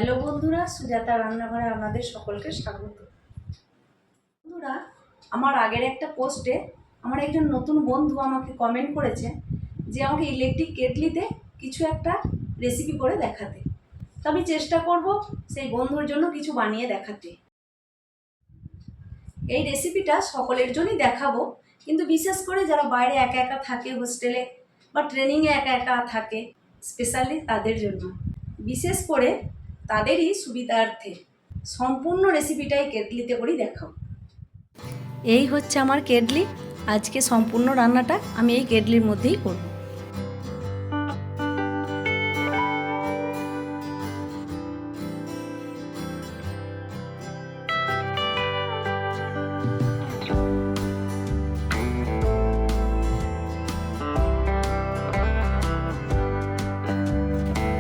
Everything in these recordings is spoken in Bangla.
হ্যালো বন্ধুরা, সুজাতা রান্নাঘরে আপনাদের সকলকে স্বাগত। বন্ধুরা, আমার আগের একটা পোস্টে আমার একজন নতুন বন্ধু আমাকে কমেন্ট করেছে যে আমাকে ইলেকট্রিক কেটলিতে কিছু একটা রেসিপি করে দেখাতে। তো আমি চেষ্টা করব সেই বন্ধুর জন্য কিছু বানিয়ে দেখাতে। এই রেসিপিটা সকলের জন্যই দেখাবো, কিন্তু বিশেষ করে যারা বাইরে একা একা থাকে, হোস্টেলে বা ট্রেনিংয়ে একা একা থাকে, স্পেশালি তাদের জন্য, বিশেষ করে তাদেরই সুবিধার্থে সম্পূর্ণ রেসিপিটাই কেটলিতে করেই দেখাবো। এই হচ্ছে আমার কেটলি। আজকে সম্পূর্ণ রান্নাটা আমি এই কেটলির মধ্যেই করব।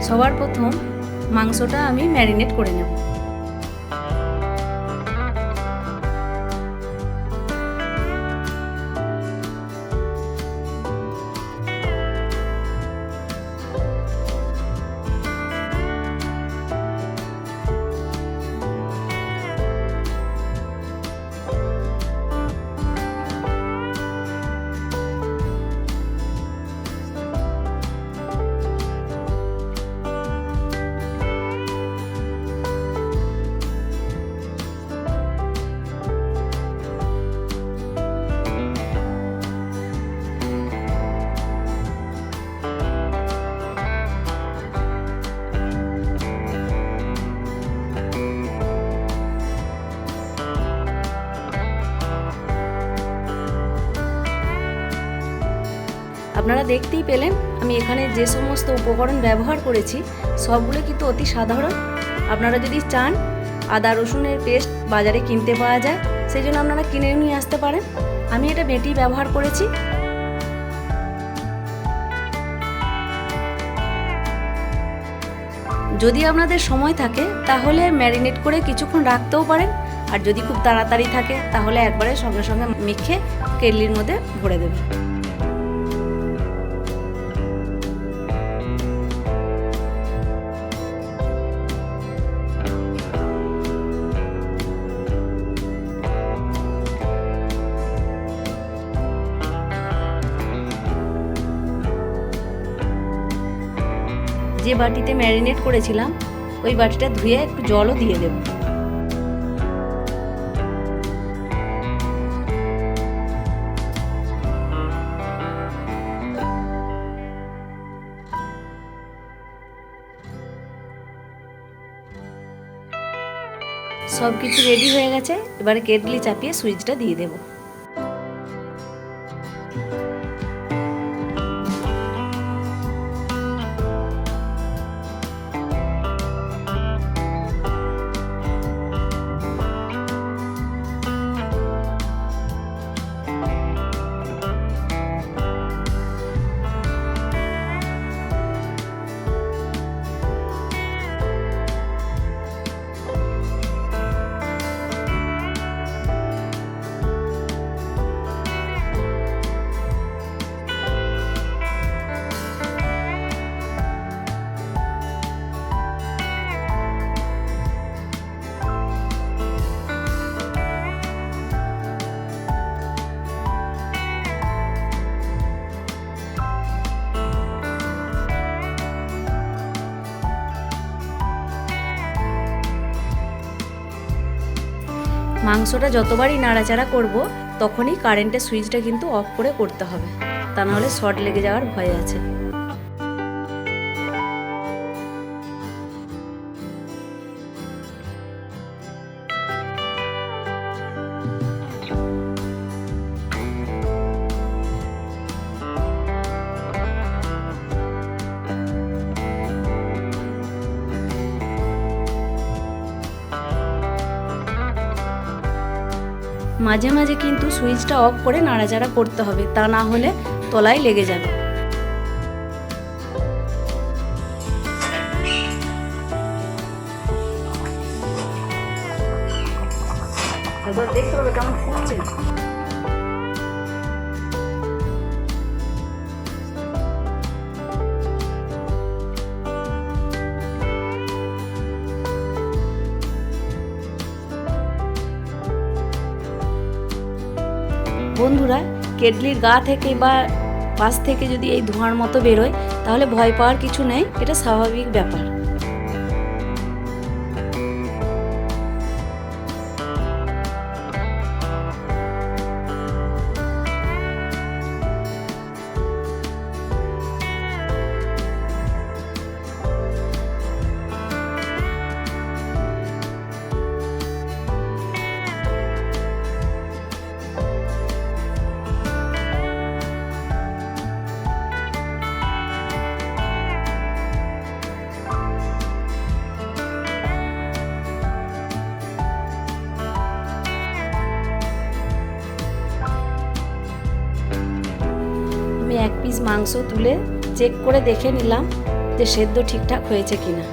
সবার প্রথম মাংসটা আমি ম্যারিনেট করে নেব। আপনারা দেখতেই পেলেন আমি এখানে যে সমস্ত উপকরণ ব্যবহার করেছি সবগুলো কিন্তু অতি সাধারণ। আপনারা যদি চান আদা রসুনের পেস্ট বাজারে কিনতে পাওয়া যায়, সেই জন্য আপনারা কিনে নিয়ে আসতে পারেন। আমি এটা বেটে ব্যবহার করেছি। যদি আপনাদের সময় থাকে তাহলে ম্যারিনেট করে কিছুক্ষণ রাখতেও পারেন, আর যদি খুব তাড়াতাড়ি থাকে তাহলে একবারে সঙ্গে সঙ্গে মেখে কেটলির মধ্যে ভরে দেবেন। যে বাটিতে ম্যারিনেট করেছিলাম ওই বাটিটা ধুয়ে একটু জলও দিয়ে দেব। সব কিছু রেডি হয়ে গেছে, এবারে কেটলি চাপিয়ে সুইচটা দিয়ে দেব। মাংসটা যতবারই নাড়াচাড়া করব তখনই কারেন্টের সুইচটা কিন্তু অফ করে করতে হবে, তা নাহলে শর্ট লেগে যাওয়ার ভয় আছে। মাঝে মাঝে কিন্তু সুইচটা অফ করে নাড়াচাড়া করতে হবে, তা না হলে তলায় লেগে যাবে। একবার দেখতে হবে কেমন ফুটছে। বন্ধুরা, কেটলির গা থেকে বা পাশ থেকে যদি এই ধোঁয়ার মতো বেরোয় তাহলে ভয় পাওয়ার কিছু নেই, এটা স্বাভাবিক ব্যাপার। আমি এক পিস মাংস তুলে চেক করে দেখে নিলাম যে সেদ্ধ ঠিকঠাক হয়েছে কিনা।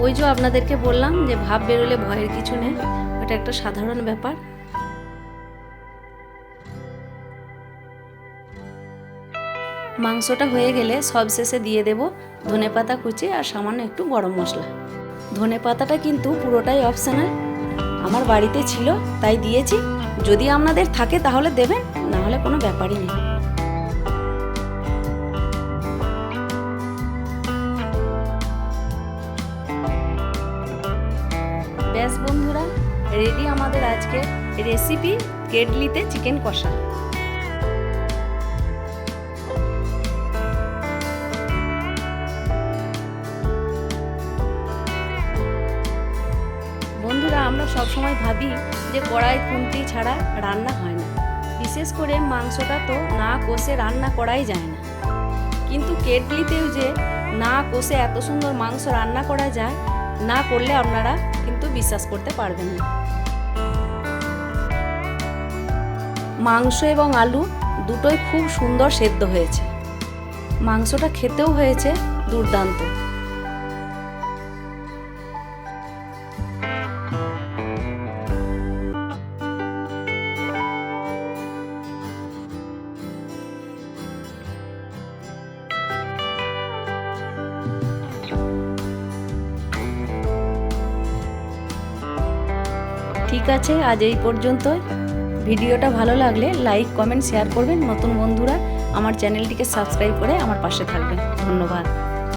ওই যে আপনাদেরকে বললাম যে ভাব বেরোলে ভয়ের কিছু নেই, ওটা একটা সাধারণ ব্যাপার। মাংসটা হয়ে গেলে সবশেষে দিয়ে দেব ধনেপাতা কুচি আর সামান্য একটু গরম মশলা। ধনেপাতাটা কিন্তু পুরোটাই অপশনাল, আমার বাড়িতে ছিল তাই দিয়েছি। যদি আপনাদের থাকে তাহলে দেবেন, না হলে কোনো ব্যাপারই নেই। ব্যাস বন্ধুরা, রেডি আমাদের আজকে রেসিপি কেটলিতে চিকেন কষা। বন্ধুরা, আমরা সবসময় ভাবি যে কড়াই খুন্তি ছাড়া রান্না হয় না, বিশেষ করে মাংসটা তো না কষে রান্না করাই যায় না। কিন্তু কেটলিতেও যে না কষে এত সুন্দর মাংস রান্না করা যায়, না করলে আপনারা কিন্তু বিশ্বাস করতে পারবেন না। মাংস এবং আলু দুটোই খুব সুন্দর সেদ্ধ হয়েছে, মাংসটা খেতেও হয়েছে দুর্দান্ত। ঠিক আছে, আজ এই পর্যন্তই। ভিডিওটা ভালো লাগলে লাইক, কমেন্ট, শেয়ার করবেন। নতুন বন্ধুরা আমার চ্যানেলটিকে সাবস্ক্রাইব করে আমার পাশে থাকবেন। ধন্যবাদ।